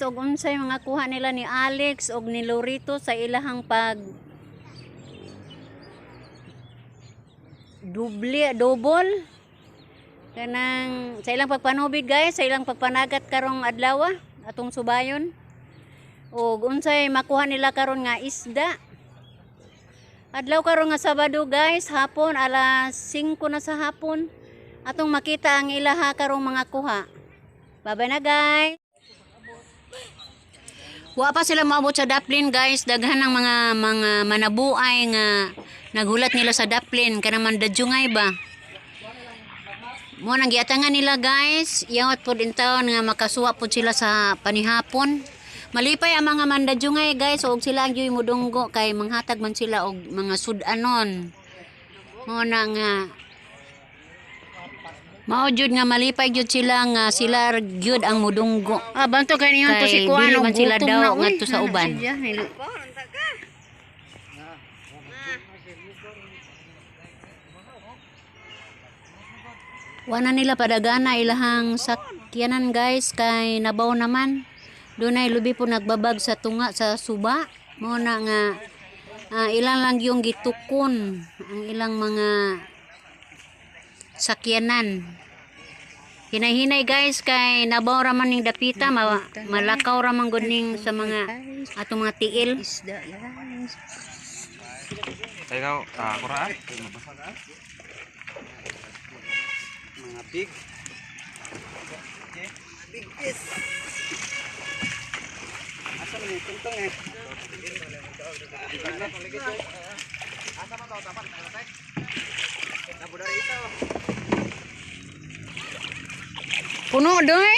og unsay mga kuha nila ni Alex og ni Lorito sa ilahang pag double kanang sa ilang pagpanubid guys, sa ilang pagpanagat karong adlaw atong subayon. Og unsay makuha nila karon nga isda. Adlaw karon nga Sabado guys, hapon alas 5 na sa hapon. Atong makita ang ilaha karong mga kuha. Bye-bye na guys. Wa pa sila maabot sa daplin guys, daghan ng mga manabuay nga naghulat nila sa daplin kanang mandadyungay ba. Mo nang giatangan nila guys, iyawat pod in taon nga makasuwa pod sila sa panihapon. Malipay ang mga mandadyungay guys, og sila ang yoy mudunggo kay manghatag man sila og mga sudanon. Mo na nga mao jud nga malipay jud sila nga sila gyud ang mudunggo. Banto kay niyon to si kuan og sila daw ngadto sa uban. Wana nila padagana ilahang sakyanan guys kay nabaw naman. Dunay lubi po nagbabag sa tunga sa suba. Mo na nga ilang lang yung gitukon ang ilang mga sakyanan. Hinay-hinay guys kay nabaw ra man ning dapita, malakaw ra man gud ning sa mga atong mga tiil. Ikaw, kuraan? Mga big. Big fish. Asa man yung tuntong eh? Asa man daw tapat? Nabudari ito. Puno doy.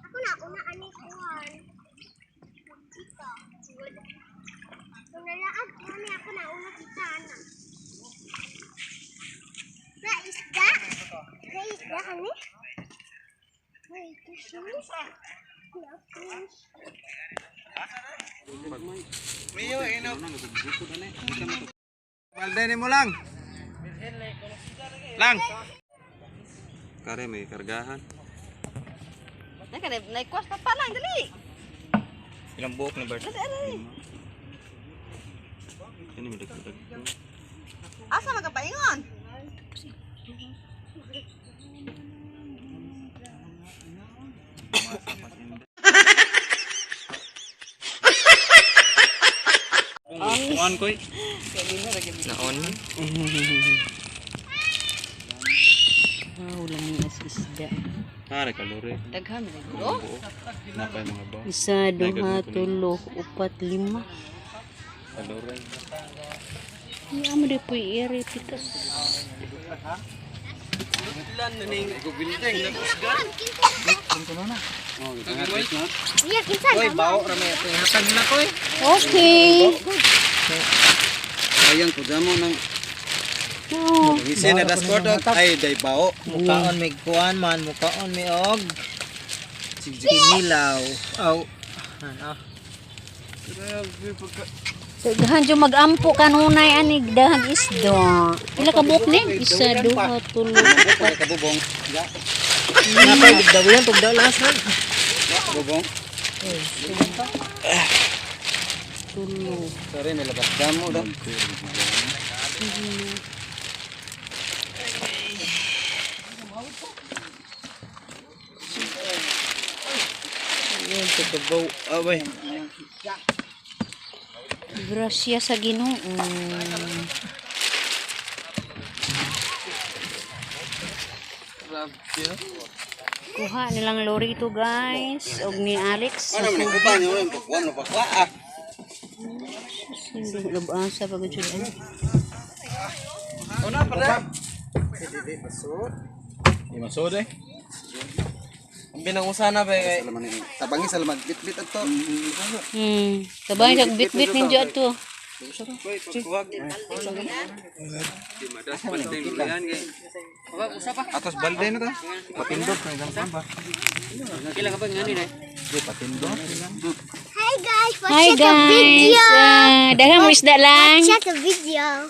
Ako na una ani kuan. Kita. Kung nalaag ko ni ako na una kita na. Na isda. Na isda kani. Wait, fish. Rio, ino. Balde mo lang. Lang. Kare may kargahan. Naikwas pa pa lang dali. Ilang buok na bird? Dali. Ini may dagdag. Asa magapaingon? On koy. Naon. Ulang ni isda. Kare kalori. Daghan na gulo. Napay mga ba? Isa, duha, tulo, upat, lima. Kalori. Iya mo di po i-ere pikas. Ilan na ning gubilteng na usgar. Kuno na. Oh, tangat na. Iya, kinsa. Oy, bao ra may hatag na koy. Okay. Ayang ko damo nang Isin na dashboard ay day bao. Mukaon may kuan man, mukaon may og sinilaw. Aw. Ano? Daghan jo magampo kanunay ani dahag isda. Pila ka buok ni? Isa, duha, tulo, upat. Kabubong. Napay daw yan tugda lasan. Kabubong. Tulo. Sorry may labas damo daw. Ayun, tatabaw. Abay. Grasya sa Ginoo. Kuha nilang Lorito guys og ni Alex. Ano man kuban yo, kuan no bakla ah. Hindi labasa pag jud. Una pa. Di masud. Di masud eh. Ang binangusana ba kay tabangi sa lamag bit-bit ato. Tabay sa bit-bit ninyo ato. Atas balde na ta. Patindot na isang samba. Hi guys, watch Hi the video. guys. Daghang mo isda lang. Watch the video.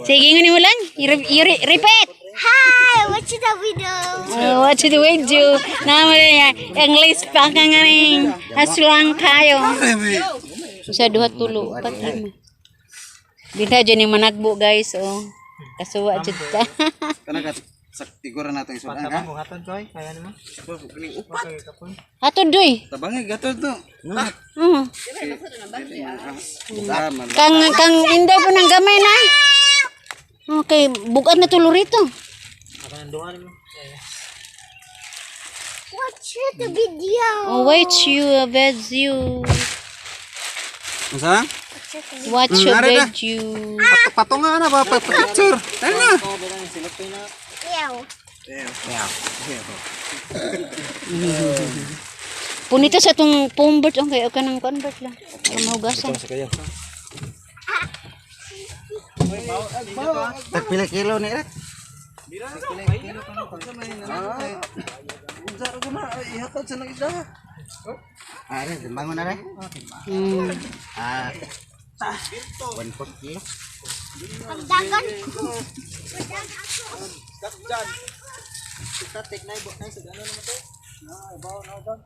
Sige, ngunin mo lang. Repeat. Hi, watch the video. Watch the video. Nama niya, English pa ka nga rin. Aslang kayo. Isa, duha, tulo, upat, lima. Bida dyan yung managbo guys. Oh. Kasuwa dyan ta. Kana ka tiguran nato isudan ha. Mo haton choy, kaya nimo. Upat. Ato doy. Tabangay gatod to. Kang inday po ng gamay na. Okay, bukat na tulo rito. Akan duha nimo. Watch the video. Oh, wait you, you. Masa? Watch your Nara na. video. Patunga na ba picture? Tara na. Ew. Punita sa itong pumbert. Okay, okay nang convert lang. Para mahugasan. Tagpila kilo ni Rat. Are, bangun na rin. Ah, 1 kilo. Pagdagan ko. Kita take na ibot na sa gano naman to. Na ibaw na doon.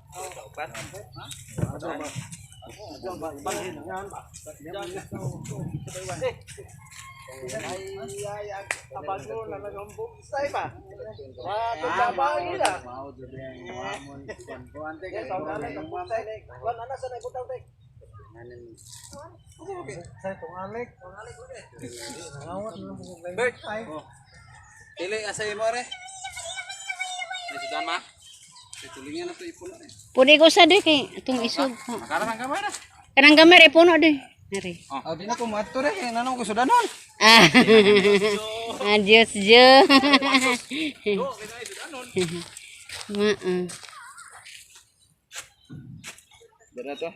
Bert. Dili asay mo re. Sudan ma. Tulingan na to ipuno. Pwede ko sa doy kay itong isog. Makara ng kamera. Kanang gamay rin puno doy. Nari. Oh, di na ko mato re. Nanong ko sudanon. Ah. Adios, Jo. Maa. Dara to.